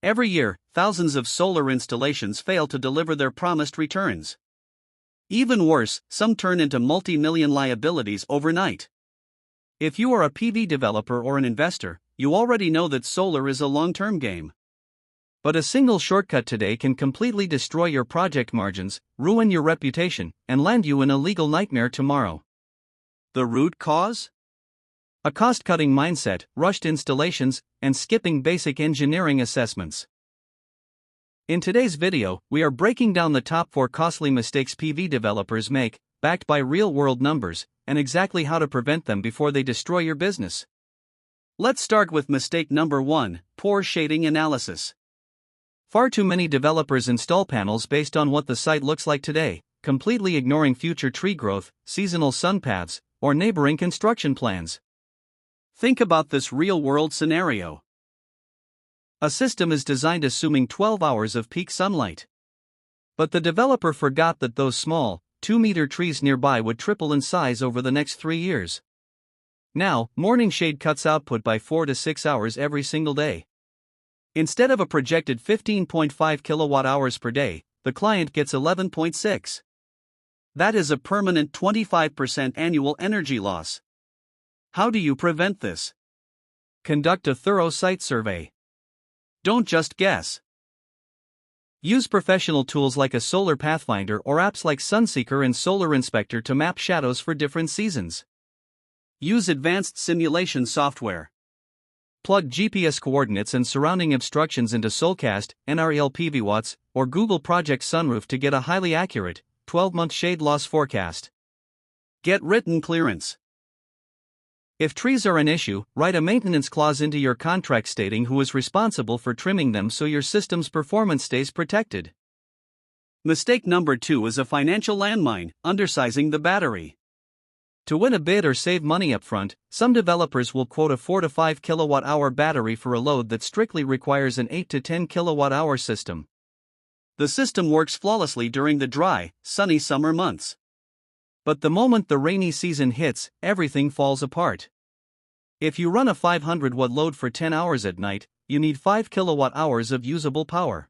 Every year, thousands of solar installations fail to deliver their promised returns. Even worse, some turn into multi-million liabilities overnight. If you are a PV developer or an investor, you already know that solar is a long-term game. But a single shortcut today can completely destroy your project margins, ruin your reputation, and land you in a legal nightmare tomorrow. The root cause? A cost-cutting mindset, rushed installations, and skipping basic engineering assessments. In today's video, we are breaking down the top 4 costly mistakes PV developers make, backed by real-world numbers, and exactly how to prevent them before they destroy your business. Let's start with mistake number 1, poor shading analysis. Far too many developers install panels based on what the site looks like today, completely ignoring future tree growth, seasonal sun paths, or neighboring construction plans. Think about this real-world scenario. A system is designed assuming 12 hours of peak sunlight. But the developer forgot that those small, 2-meter trees nearby would triple in size over the next 3 years. Now, morning shade cuts output by 4 to 6 hours every single day. Instead of a projected 15.5 kilowatt hours per day, the client gets 11.6. That is a permanent 25% annual energy loss. How do you prevent this? Conduct a thorough site survey. Don't just guess. Use professional tools like a solar pathfinder or apps like Sunseeker and Solar Inspector to map shadows for different seasons. Use advanced simulation software. Plug GPS coordinates and surrounding obstructions into Solcast, NREL PVWatts, or Google Project Sunroof to get a highly accurate, 12-month shade loss forecast. Get written clearance. If trees are an issue, write a maintenance clause into your contract stating who is responsible for trimming them so your system's performance stays protected. Mistake number 2 is a financial landmine, undersizing the battery. To win a bid or save money upfront, some developers will quote a 4 to 5 kilowatt-hour battery for a load that strictly requires an 8 to 10 kilowatt-hour system. The system works flawlessly during the dry, sunny summer months. But the moment the rainy season hits, everything falls apart. If you run a 500-watt load for 10 hours at night, you need 5 kilowatt-hours of usable power.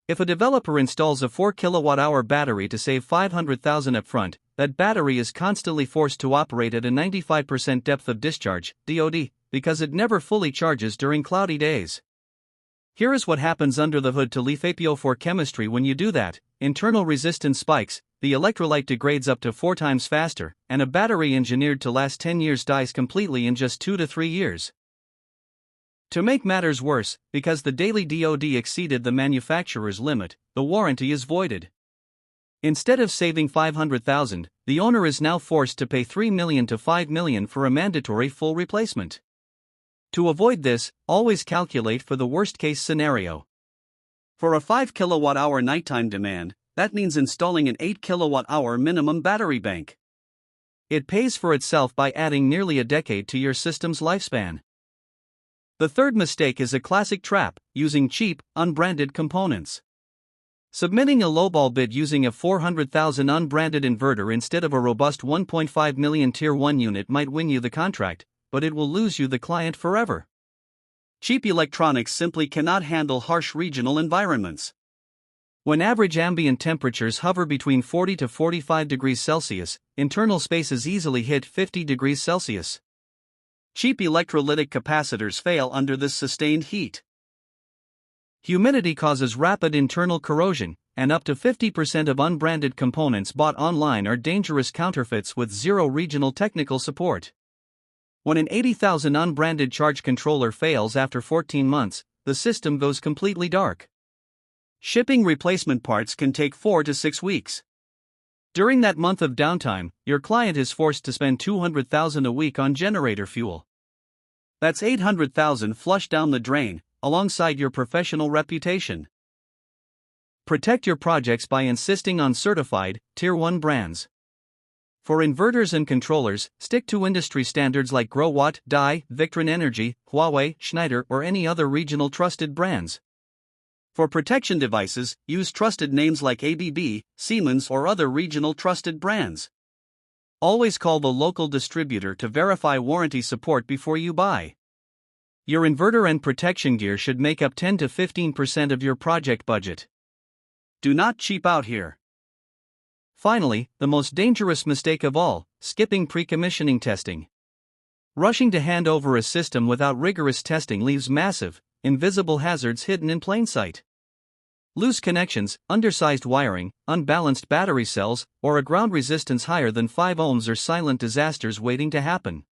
If a developer installs a 4 kilowatt-hour battery to save $500,000 upfront, that battery is constantly forced to operate at a 95% depth of discharge, DOD, because it never fully charges during cloudy days. Here is what happens under the hood to LiFePO4 chemistry when you do that. Internal resistance spikes, the electrolyte degrades up to 4 times faster, and a battery engineered to last 10 years dies completely in just 2 to 3 years. To make matters worse, because the daily DOD exceeded the manufacturer's limit, the warranty is voided. Instead of saving $500,000, the owner is now forced to pay $3 million to $5 million for a mandatory full replacement. To avoid this, always calculate for the worst-case scenario. For a 5 kilowatt-hour nighttime demand, that means installing an 8 kilowatt-hour minimum battery bank. It pays for itself by adding nearly a decade to your system's lifespan. The third mistake is a classic trap, using cheap, unbranded components. Submitting a lowball bid using a $400,000 unbranded inverter instead of a robust $1.5 million Tier 1 unit might win you the contract, but it will lose you the client forever. Cheap electronics simply cannot handle harsh regional environments. When average ambient temperatures hover between 40 to 45 degrees Celsius, internal spaces easily hit 50 degrees Celsius. Cheap electrolytic capacitors fail under this sustained heat. Humidity causes rapid internal corrosion, and up to 50% of unbranded components bought online are dangerous counterfeits with zero regional technical support. When an $80,000 unbranded charge controller fails after 14 months, the system goes completely dark. Shipping replacement parts can take 4 to 6 weeks. During that month of downtime, your client is forced to spend $200,000 a week on generator fuel. That's $800,000 flushed down the drain, alongside your professional reputation. Protect your projects by insisting on certified, Tier 1 brands. For inverters and controllers, stick to industry standards like Growatt, Dye, Victron Energy, Huawei, Schneider, or any other regional trusted brands. For protection devices, use trusted names like ABB, Siemens, or other regional trusted brands. Always call the local distributor to verify warranty support before you buy. Your inverter and protection gear should make up 10 to 15% of your project budget. Do not cheap out here. Finally, the most dangerous mistake of all, skipping pre-commissioning testing. Rushing to hand over a system without rigorous testing leaves massive, invisible hazards hidden in plain sight. Loose connections, undersized wiring, unbalanced battery cells, or a ground resistance higher than 5 ohms are silent disasters waiting to happen.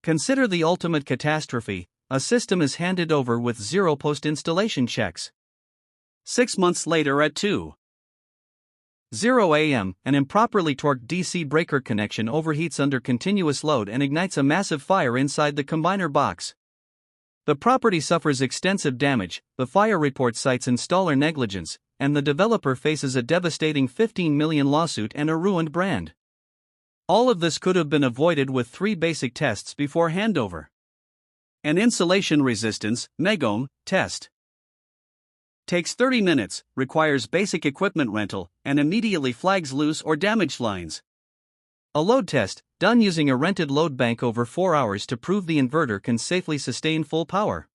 Consider the ultimate catastrophe: a system is handed over with zero post-installation checks. 6 months later at 2:00 a.m., an improperly torqued DC breaker connection overheats under continuous load and ignites a massive fire inside the combiner box. The property suffers extensive damage, the fire report cites installer negligence, and the developer faces a devastating $15 million lawsuit and a ruined brand. All of this could have been avoided with 3 basic tests before handover. An insulation resistance (megohm) test. Takes 30 minutes, requires basic equipment rental, and immediately flags loose or damaged lines. A load test, done using a rented load bank over 4 hours to prove the inverter can safely sustain full power.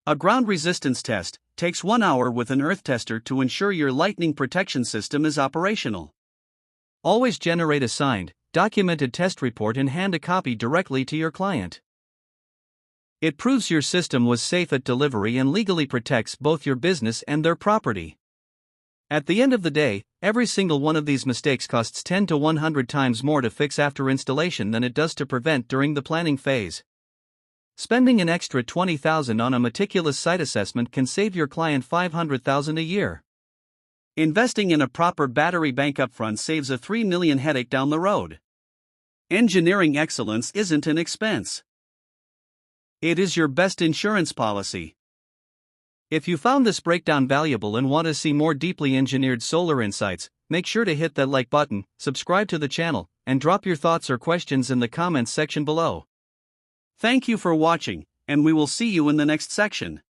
A ground resistance test, takes 1 hour with an earth tester to ensure your lightning protection system is operational. Always generate a signed, documented test report and hand a copy directly to your client. It proves your system was safe at delivery and legally protects both your business and their property. At the end of the day, every single one of these mistakes costs 10 to 100 times more to fix after installation than it does to prevent during the planning phase. Spending an extra $20,000 on a meticulous site assessment can save your client $500,000 a year. Investing in a proper battery bank upfront saves a $3 million headache down the road. Engineering excellence isn't an expense. It is your best insurance policy. If you found this breakdown valuable and want to see more deeply engineered solar insights, make sure to hit that like button, subscribe to the channel, and drop your thoughts or questions in the comments section below. Thank you for watching, and we will see you in the next section.